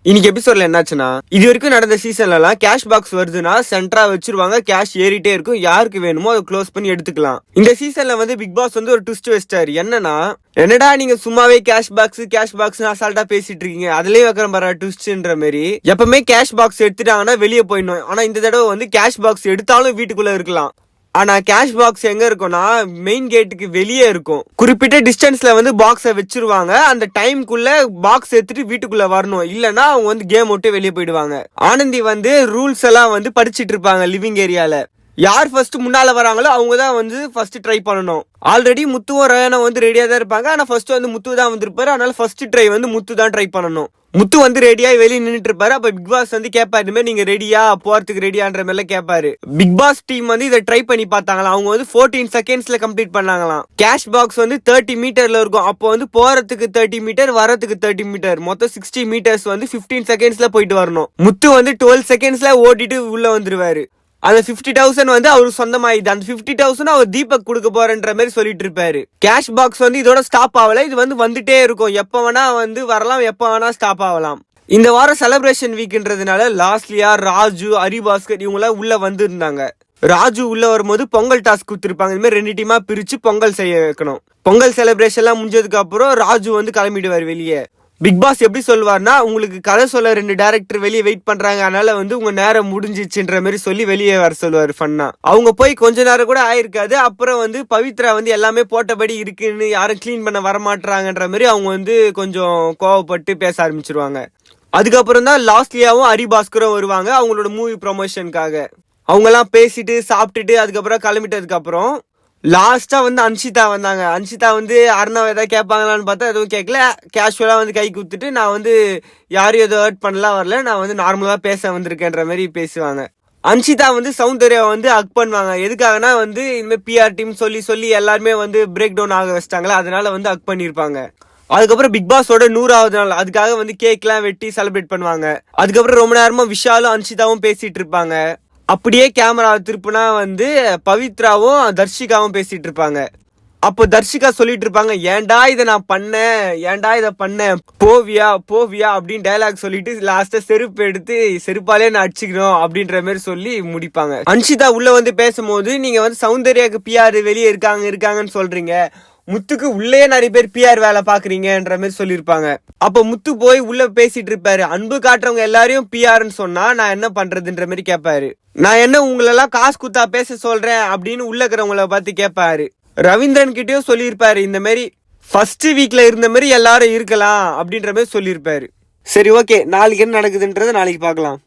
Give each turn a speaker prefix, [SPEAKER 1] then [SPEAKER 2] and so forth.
[SPEAKER 1] இன்னைக்கு எபிசோட்ல என்னாச்சுன்னா, இது வரைக்கும் நடந்த சீசன்ல எல்லாம் கேஷ் பாக்ஸ் வருதுன்னா சென்டரா வச்சிருவாங்க, கேஷ் ஏறிட்டே இருக்கும், யாருக்கு வேணுமோ அதை க்ளோஸ் பண்ணி எடுத்துக்கலாம். இந்த சீசன்ல வந்து பிக் பாஸ் வந்து ஒரு ட்விஸ்ட் வச்சிட்டாரு. என்னடா நீங்க சும்மாவே கேஷ் பாக்ஸ் அசால்ட்டா பேசிட்டு இருக்கீங்க, அதுலயே வைக்கிற மாதிரி ட்விஸ்ட்ன்ற மாதிரி. எப்பவுமே கேஷ் பாக்ஸ் எடுத்துட்டாங்கன்னா வெளியே போயிடணும், ஆனா இந்த தடவை வந்து கேஷ் பாக்ஸ் எடுத்தாலும் வீட்டுக்குள்ள இருக்கலாம். ஆனா கேஷ் பாக்ஸ் எங்க இருக்கும்னா மெயின் கேட்டுக்கு வெளியே இருக்கும். குறிப்பிட்ட டிஸ்டன்ஸ்ல வந்து பாக்ஸை வச்சிருவாங்க. அந்த டைம்குள்ள பாக்ஸ் எடுத்துட்டு வீட்டுக்குள்ள வரணும், இல்லன்னா அவங்க வந்து கேம் விட்டு வெளியே போயிடுவாங்க. ஆனந்தி வந்து ரூல்ஸ் எல்லாம் வந்து படிச்சிட்டு இருப்பாங்க லிவிங் ஏரியால. யார் ஃபர்ஸ்ட் முன்னால வராங்களோ அவங்க தான் வந்து ஃபர்ஸ்ட் ட்ரை பண்ணணும். ஆல்ரெடி முத்துவும் ரயானா வந்து ரெடியா தான் இருப்பாங்க. ஆனா ஃபர்ஸ்ட் வந்து முத்து தான் வந்திருப்பாரு. அதனால ஃபர்ஸ்ட் ட்ரை வந்து முத்து தான் ட்ரை பண்ணணும். முத்து வந்து ரெடியா வெளியே நின்றுட்டு இருப்பாரு. அப்ப பிக் பாஸ் வந்து கேட்பாரு, இந்த மாதிரி நீங்க ரெடியா போறதுக்கு ரெடியான்ற மாதிரி கேட்பாரு. பிக் பாஸ் டீம் வந்து இதை ட்ரை பண்ணி பார்த்தாங்களாம். அவங்க வந்து 14 செகண்ட்ஸ்ல கம்ப்ளீட் பண்ணாங்களாம். கேஷ் பாக்ஸ் வந்து 30 மீட்டர்ல இருக்கும். அப்போ வந்து போறதுக்கு 30 மீட்டர், வரதுக்கு 30 மீட்டர், மொத்தம் 60 மீட்டர்ஸ் வந்து 15 செகண்ட்ஸ்ல போயிட்டு வரணும். முத்து வந்து 12 செகண்ட்ஸ்ல ஓடிட்டு உள்ள வந்துருவாரு. அந்த 50,000 வந்து அவரு சொந்தமாயிது. அந்த 50,000 அவர் தீபக் கொடுக்க போறன்ற மாதிரி சொல்லிட்டு இருப்பாரு. கேஷ் பாக்ஸ் வந்து இதோட ஸ்டாப் ஆகல, இது வந்து வந்துட்டே இருக்கும். எப்ப வேணா வந்து வரலாம், எப்ப வேணா ஸ்டாப் ஆகலாம். இந்த வாரம் செலிப்ரேஷன் வீக்ன்றதுனால லாஸ்ட்லியா ராஜு, ஹரிபாஸ்கர் இவங்க உள்ள வந்து இருந்தாங்க. ராஜு உள்ள வரும்போது பொங்கல் டாஸ்க் கொடுத்துருப்பாங்க. இந்த மாதிரி 2 டீமா பிரிச்சு பொங்கல் செய்ய வைக்கணும். பொங்கல் செலிப்ரேஷன் எல்லாம் முடிஞ்சதுக்கு அப்புறம் ராஜு வந்து கிளம்பிடுவார் வெளியே. பிக் பாஸ் எப்படி சொல்வார்னா, உங்களுக்கு கதை சொல்ல 2 டைரக்டர் வெளியே வெயிட் பண்றாங்க, அதனால வந்து உங்க நேரம் முடிஞ்சிச்சுன்ற மாதிரி சொல்லி வெளியே வர சொல்லுவாரு ஃபன்னா. அவங்க போய் கொஞ்ச நேரம் கூட ஆயிருக்காது. அப்புறம் வந்து பவித்ரா வந்து எல்லாமே போட்டபடி இருக்குன்னு, யாரும் கிளீன் பண்ண வரமாட்டாங்கன்ற மாதிரி அவங்க வந்து கொஞ்சம் கோவப்பட்டு பேச ஆரம்பிச்சிருவாங்க. அதுக்கப்புறம் தான் லாஸ்ட்லியாவும் ஹரிபாஸ்கரும் வருவாங்க அவங்களோட மூவி ப்ரொமோஷனுக்காக. அவங்க எல்லாம் பேசிட்டு சாப்பிட்டுட்டு அதுக்கப்புறம் கிளம்பிட்டதுக்கு அப்புறம் லாஸ்டா வந்து அன்ஷிதா வந்தாங்க. அன்ஷிதா வந்து அருணாவை ஏதாவது கேட்பாங்களான்னு பார்த்தா எதுவும் கேட்கல. கேஷுவலா வந்து கை குத்துட்டு, நான் வந்து யாரும் எதுவும் ஹர்ட் பண்ணலாம் வரல, நான் வந்து நார்மலா பேச வந்திருக்கேன்ற மாதிரி பேசுவாங்க. அன்ஷிதா வந்து சௌந்தர்யா வந்து ஹக் பண்ணுவாங்க. எதுக்காகனா வந்து இனிமேல் பிஆர் டீம் சொல்லி சொல்லி எல்லாருமே வந்து பிரேக் டவுன் ஆக வச்சிட்டாங்களா, அதனால வந்து ஹக் பண்ணிருப்பாங்க. அதுக்கப்புறம் பிக் பாஸோட 100வது நாள், அதுக்காக வந்து கேக் எல்லாம் வெட்டி செலிப்ரேட் பண்ணுவாங்க. அதுக்கப்புறம் ரொம்ப நேரமா விஷாலும் அன்ஷிதாவும் பேசிட்டு இருப்பாங்க. அப்படியே கேமரா திருப்புனா வந்து பவித்ராவும் தர்ஷிகாவும் பேசிட்டு இருப்பாங்க. அப்போ தர்ஷிகா சொல்லிட்டு இருப்பாங்க, ஏன்டா இதை நான் பண்ணேன், ஏன்டா இதை பண்ணேன், போவியா போவியா அப்படின்னு டைலாக் சொல்லிட்டு லாஸ்டா செருப்பு எடுத்து செருப்பாலே நான் அடிச்சுக்கணும் அப்படின்ற மாதிரி சொல்லி முடிப்பாங்க. அன்ஷிதா உள்ள வந்து பேசும்போது, நீங்க வந்து சௌந்தர்யாக்கு பிஆர் வெளியே இருக்காங்கன்னு சொல்றீங்க, முத்துக்கு உள்ளே நிறைய பேர் பிஆர் வேலை பாக்குறீங்கன்ற மாதிரி சொல்லியிருப்பாங்க. அப்ப முத்து போய் உள்ள பேசிட்டு இருப்பாரு. அன்பு காட்டுறவங்க எல்லாரையும் பிஆர்ன்னு சொன்னா நான் என்ன பண்றதுன்ற மாதிரி கேட்பாரு. நான் என்ன உங்களெல்லாம் காசு குத்தா பேச சொல்றேன் அப்படின்னு உள்ள இருக்கிறவங்கள பார்த்து கேட்பாரு. ரவீந்திரன் கிட்டயும் சொல்லியிருப்பாரு, இந்த மாதிரி ஃபர்ஸ்ட் வீக்ல இருந்த மாதிரி எல்லாரும் இருக்கலாம் அப்படின்ற மாதிரி சொல்லியிருப்பாரு. சரி, ஓகே, நாளைக்கு என்ன நடக்குதுன்றத நாளைக்கு பார்க்கலாம்.